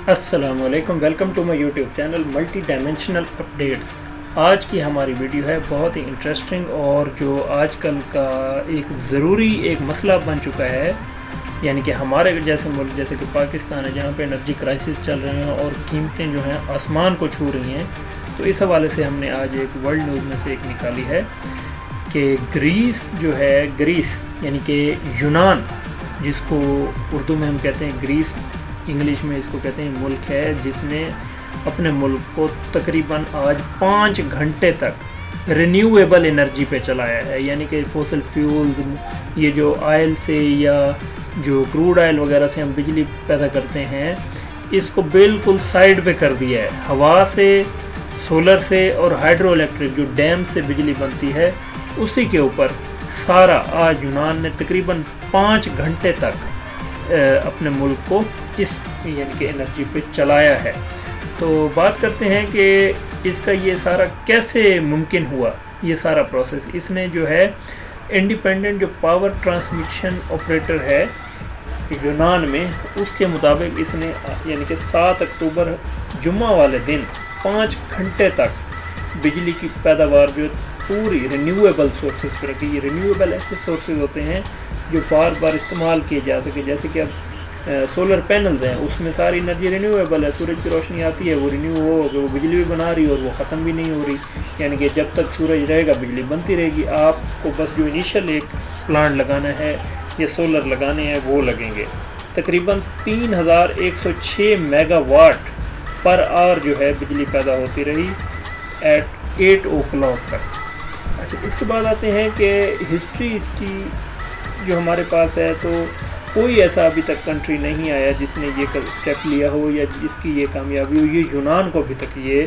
السلام علیکم، welcome to my YouTube channel multi dimensional updates. آج کی ہماری ویڈیو ہے بہت ہی انٹرسٹنگ اور جو آج کل کا ایک ضروری ایک مسئلہ بن چکا ہے، یعنی کہ ہمارے جیسے ملک جیسے کہ پاکستان ہے جہاں پہ انرجی کرائسس چل رہے ہیں اور قیمتیں جو ہیں آسمان کو چھو رہی ہیں۔ تو اس حوالے سے ہم نے آج ایک ورلڈ نیوز میں سے ایک نکالی ہے کہ گریس جو ہے، گریس یعنی کہ یونان، جس کو اردو میں ہم کہتے ہیں گریس، انگلش میں اس کو کہتے ہیں ملک ہے، جس نے اپنے ملک کو تقریباً آج 5 گھنٹے تک رینیویبل انرجی پہ چلایا ہے، یعنی کہ فوسل فیولز، یہ جو آئل سے یا جو کروڈ آئل وغیرہ سے ہم بجلی پیدا کرتے ہیں، اس کو بالکل سائیڈ پہ کر دیا ہے۔ ہوا سے، سولر سے اور ہائیڈرو الیکٹرک جو ڈیم سے بجلی بنتی ہے، اسی کے اوپر سارا آج یونان نے تقریباً 5 گھنٹے تک اپنے ملک کو اس یعنی کہ انرجی پہ چلایا ہے۔ تو بات کرتے ہیں کہ اس کا یہ سارا کیسے ممکن ہوا، یہ سارا پروسیس۔ اس نے جو ہے انڈیپینڈنٹ جو پاور ٹرانسمیشن آپریٹر ہے یونان میں، اس کے مطابق اس نے یعنی کہ 7 اکتوبر جمعہ والے دن 5 گھنٹے تک بجلی کی پیداوار جو پوری رینیویبل سورسز پر رکھی۔ یہ رینیویبل ایسے سورسز ہوتے ہیں جو بار بار استعمال کیے جا سکے، جیسے کہ اب سولر پینلز ہیں، اس میں ساری انرجی رینیویبل ہے، سورج کی روشنی آتی ہے، وہ رینیو ہو کے وہ بجلی بھی بنا رہی ہے اور وہ ختم بھی نہیں ہو رہی، یعنی کہ جب تک سورج رہے گا بجلی بنتی رہے گی۔ آپ کو بس جو انیشل ایک پلانٹ لگانا ہے یا سولر لگانے ہیں وہ لگیں گے۔ تقریباً 3106 میگا واٹ پر آور جو ہے بجلی پیدا ہوتی رہی ایٹ 8 o'clock تک۔ اچھا، اس کے بعد آتے ہیں کہ ہسٹری اس کی جو ہمارے پاس ہے، تو کوئی ایسا ابھی تک کنٹری نہیں آیا جس نے یہ اسٹیپ لیا ہو یا جس کی یہ کامیابی ہو۔ یہ یونان کو ابھی تک یہ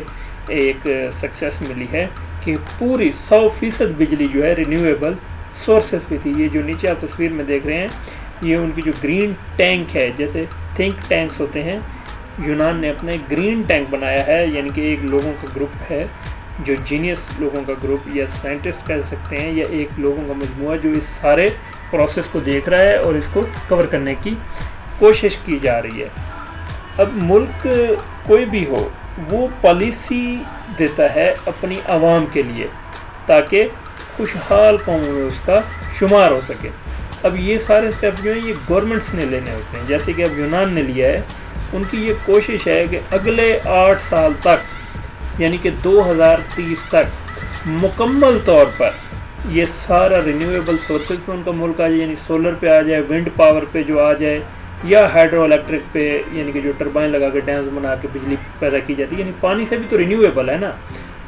ایک سکسیس ملی ہے کہ پوری 100% بجلی جو ہے رینیویبل سورسز پہ تھی۔ یہ جو نیچے آپ تصویر میں دیکھ رہے ہیں، یہ ان کی جو گرین ٹینک ہے، جیسے تھنک ٹینکس ہوتے ہیں، یونان نے اپنے گرین ٹینک بنایا ہے، یعنی کہ ایک لوگوں کا گروپ ہے جو جینیس لوگوں کا گروپ یا سائنٹسٹ کہہ سکتے ہیں، یا ایک لوگوں کا مجموعہ جو اس سارے پروسیس کو دیکھ رہا ہے اور اس کو کور کرنے کی کوشش کی جا رہی ہے۔ اب ملک کوئی بھی ہو، وہ پالیسی دیتا ہے اپنی عوام کے لیے تاکہ خوشحال قوموں میں اس کا شمار ہو سکے۔ اب یہ سارے اسٹیپ جو ہیں یہ گورنمنٹس نے لینے ہوتے ہیں، جیسے کہ اب یونان نے لیا ہے۔ ان کی یہ کوشش ہے کہ اگلے 8 سال تک یعنی کہ 2030 تک مکمل طور پر یہ سارا رینیویبل سورسز پہ ان کا ملک آ جائے، یعنی سولر پہ آ جائے، ونڈ پاور پہ جو آ جائے، یا ہائیڈرو الیکٹرک پہ، یعنی کہ جو ٹربائن لگا کے ڈیمز بنا کے بجلی پیدا کی جاتی ہے۔ یعنی پانی سے بھی تو رینیویبل ہے نا،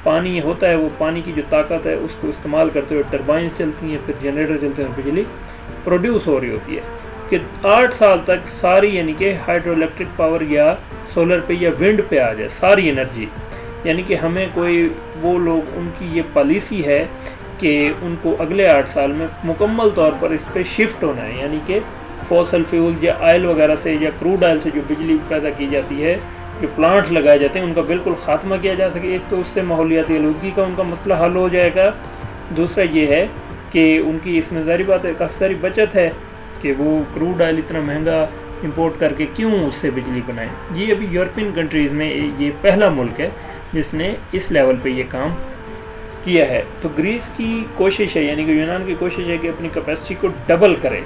پانی ہوتا ہے، وہ پانی کی جو طاقت ہے اس کو استعمال کرتے ہوئے ٹربائنز چلتی ہیں، پھر جنریٹر چلتے ہیں، بجلی پروڈیوس ہو رہی ہوتی ہے۔ کہ 8 سال تک ساری یعنی کہ ہائیڈرو الیکٹرک پاور یا سولر پہ یا ونڈ پہ آ جائے ساری انرجی، یعنی کہ ہمیں کوئی وہ لوگ، ان کی یہ پالیسی ہے کہ ان کو اگلے 8 سال میں مکمل طور پر اس پہ شفٹ ہونا ہے، یعنی کہ فوسل فیول یا آئل وغیرہ سے یا کروڈ آئل سے جو بجلی پیدا کی جاتی ہے، جو پلانٹ لگائے جاتے ہیں، ان کا بالکل خاتمہ کیا جا سکے۔ ایک تو اس سے ماحولیاتی آلودگی کا ان کا مسئلہ حل ہو جائے گا، دوسرا یہ ہے کہ ان کی اس میں ظاہری بات ہے کافی ساری بچت ہے کہ وہ کروڈ آئل اتنا مہنگا امپورٹ کر کے کیوں اس سے بجلی بنائیں۔ یہ ابھی یورپین کنٹریز میں یہ پہلا ملک ہے جس نے اس لیول پہ یہ کام کیا ہے۔ تو گریس کی کوشش ہے، یعنی کہ یونان کی کوشش ہے کہ اپنی کیپیسٹی کو ڈبل کرے،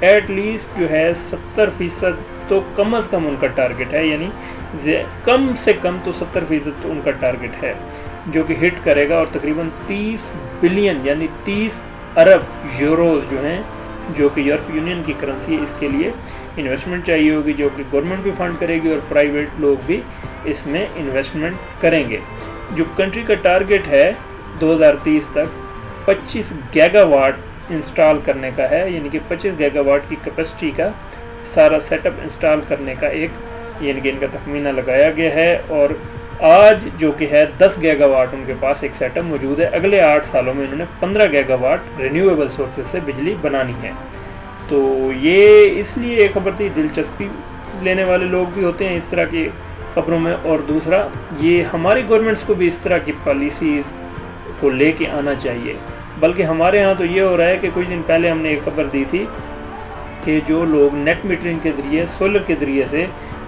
ایٹ لیسٹ جو ہے 70% تو کم از کم ان کا ٹارگٹ ہے، یعنی کم سے کم تو 70% تو ان کا ٹارگٹ ہے جو کہ ہٹ کرے گا، اور تقریباً 30 بلین یعنی 30 ارب یوروز جو ہیں، جو کہ یورپ یونین کی کرنسی ہے، اس کے لیے انویسٹمنٹ چاہیے ہوگی، جو کہ گورنمنٹ بھی فنڈ کرے گی اور پرائیویٹ لوگ بھی اس میں انویسٹمنٹ کریں گے۔ جو کنٹری کا ٹارگٹ ہے 2030 تک 25 گیگا واٹ انسٹال کرنے کا ہے، یعنی کہ 25 گیگا واٹ کی کیپیسٹی کا سارا سیٹ اپ انسٹال کرنے کا ایک یعنی کہ ان کا تخمینہ لگایا گیا ہے، اور آج جو کہ ہے 10 گیگا واٹ ان کے پاس ایک سیٹ اپ موجود ہے۔ اگلے 8 سالوں میں انہوں نے 15 گیگا واٹ رینیویبل سورسز سے بجلی بنانی ہے۔ تو یہ اس لیے ایک خبر تھی، دلچسپی لینے والے لوگ بھی ہوتے ہیں اس طرح کی خبروں میں، اور دوسرا یہ ہماری گورنمنٹس کو بھی اس طرح کی پالیسیز کو لے کے آنا چاہیے۔ بلکہ ہمارے ہاں تو یہ ہو رہا ہے کہ کچھ دن پہلے ہم نے ایک خبر دی تھی کہ جو لوگ نیٹ میٹرنگ کے ذریعے، سولر کے ذریعے سے